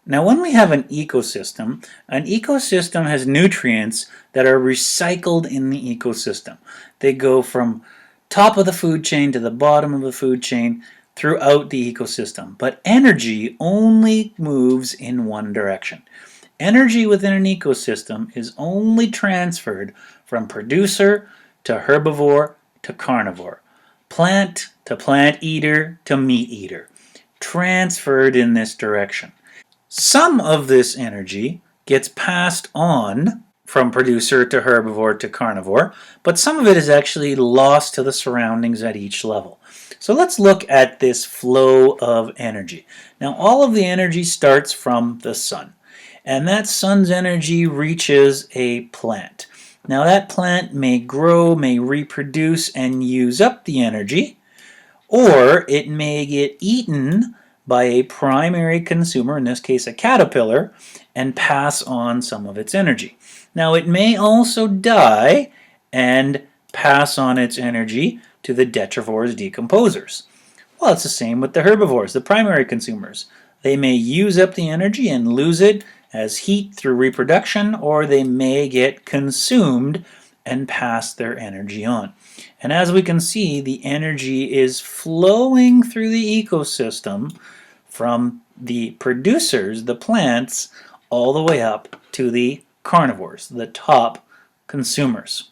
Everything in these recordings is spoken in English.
Now, when we have an ecosystem has nutrients that are recycled in the ecosystem. They go from top of the food chain to the bottom of the food chain throughout the ecosystem. But energy only moves in one direction. Energy within an ecosystem is only transferred from producer to herbivore to carnivore, plant to plant eater to meat eater, transferred in this direction. Some of this energy gets passed on from producer to herbivore to carnivore, but some of it is actually lost to the surroundings at each level. So let's look at this flow of energy. Now, all of the energy starts from the sun, and that sun's energy reaches a plant. Now, that plant may grow, may reproduce, and use up the energy, or it may get eaten by a primary consumer, in this case a caterpillar, and pass on some of its energy. Now, it may also die and pass on its energy to the detrivores, decomposers. Well, it's the same with the herbivores, the primary consumers. They may use up the energy and lose it as heat through reproduction, or they may get consumed and pass their energy on. And as we can see, the energy is flowing through the ecosystem from the producers, the plants, all the way up to the carnivores, the top consumers.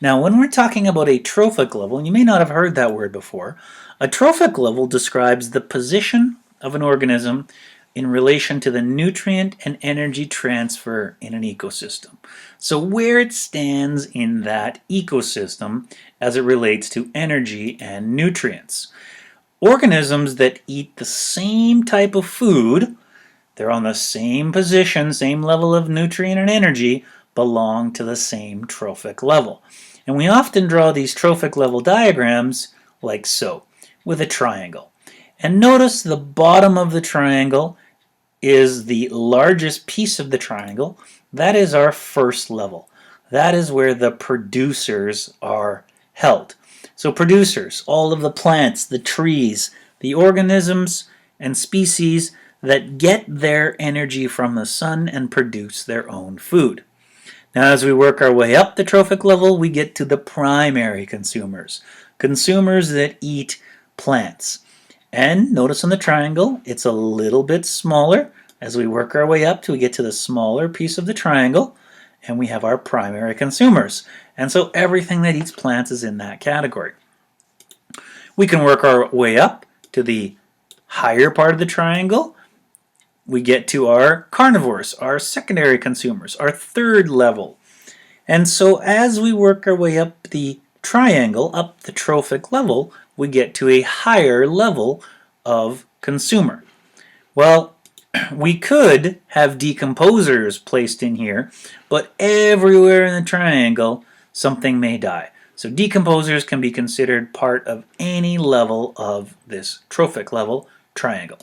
Now, when we're talking about a trophic level, and you may not have heard that word before, a trophic level describes the position of an organism in relation to the nutrient and energy transfer in an ecosystem. So where it stands in that ecosystem as it relates to energy and nutrients. Organisms that eat the same type of food, they're on the same position, same level of nutrient and energy, belong to the same trophic level. And we often draw these trophic level diagrams like so, with a triangle. And notice the bottom of the triangle is the largest piece of the triangle. That is our first level. That is where the producers are held. So producers, all of the plants, the trees, the organisms and species that get their energy from the sun and produce their own food. Now, as we work our way up the trophic level, we get to the primary consumers, consumers that eat plants. And notice on the triangle, it's a little bit smaller. As we work our way up till we get to the smaller piece of the triangle, and we have our primary consumers. And so everything that eats plants is in that category. We can work our way up to the higher part of the triangle. We get to our carnivores, our secondary consumers, our third level. And so as we work our way up the triangle, up the trophic level, we get to a higher level of consumer. Well, we could have decomposers placed in here, but everywhere in the triangle, something may die. So decomposers can be considered part of any level of this trophic level triangle.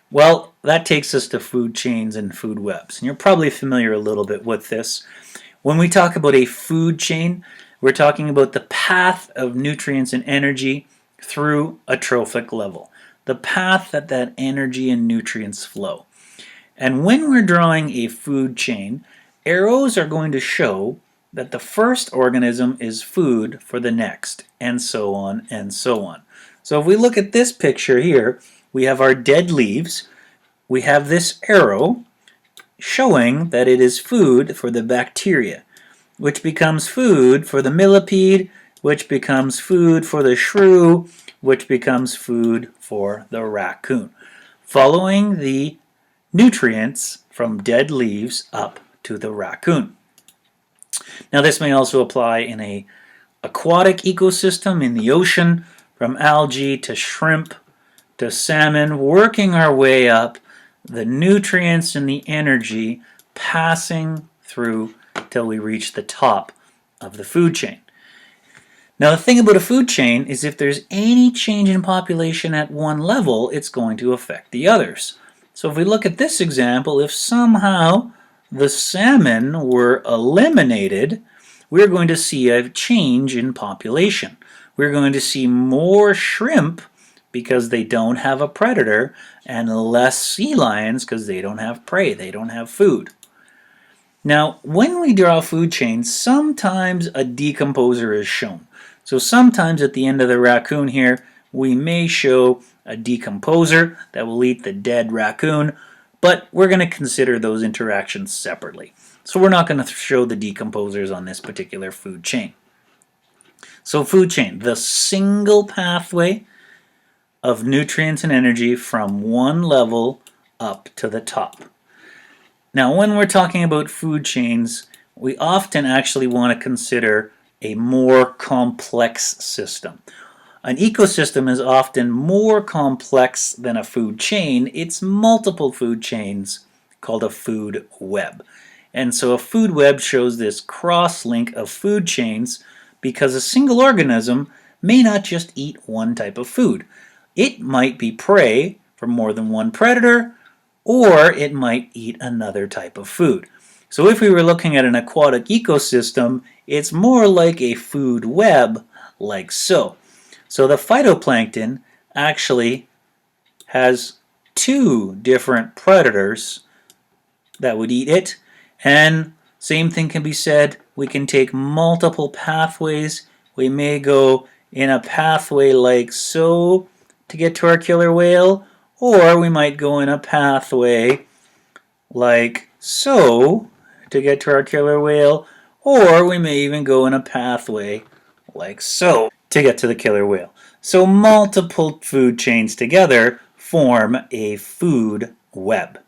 Well, that takes us to food chains and food webs. And you're probably familiar a little bit with this. When we talk about a food chain, we're talking about the path of nutrients and energy through a trophic level. The path that energy and nutrients flow. And when we're drawing a food chain, arrows are going to show that the first organism is food for the next, and so on and so on. So if we look at this picture here, we have our dead leaves. We have this arrow showing that it is food for the bacteria, which becomes food for the millipede, which becomes food for the shrew, which becomes food for the raccoon, following the nutrients from dead leaves up to the raccoon. Now, this may also apply in an aquatic ecosystem in the ocean, from algae to shrimp to salmon, working our way up, the nutrients and the energy passing through till we reach the top of the food chain. Now, the thing about a food chain is if there's any change in population at one level, it's going to affect the others. So if we look at this example, if somehow the salmon were eliminated, we're going to see a change in population. We're going to see more shrimp because they don't have a predator, and less sea lions because they don't have prey, they don't have food. Now, when we draw food chains, sometimes a decomposer is shown. So sometimes at the end of the raccoon here, we may show a decomposer that will eat the dead raccoon, but we're going to consider those interactions separately. So we're not going to show the decomposers on this particular food chain. So food chain, the single pathway of nutrients and energy from one level up to the top. Now, when we're talking about food chains, we often actually want to consider a more complex system. An ecosystem is often more complex than a food chain. It's multiple food chains called a food web. And so a food web shows this cross-link of food chains because a single organism may not just eat one type of food. It might be prey for more than one predator, or it might eat another type of food. So if we were looking at an aquatic ecosystem, it's more like a food web, like so. So the phytoplankton actually has two different predators that would eat it, and same thing can be said, we can take multiple pathways. We may go in a pathway like so to get to our killer whale, or we might go in a pathway like so to get to our killer whale, or we may even go in a pathway like so to get to the killer whale. So multiple food chains together form a food web.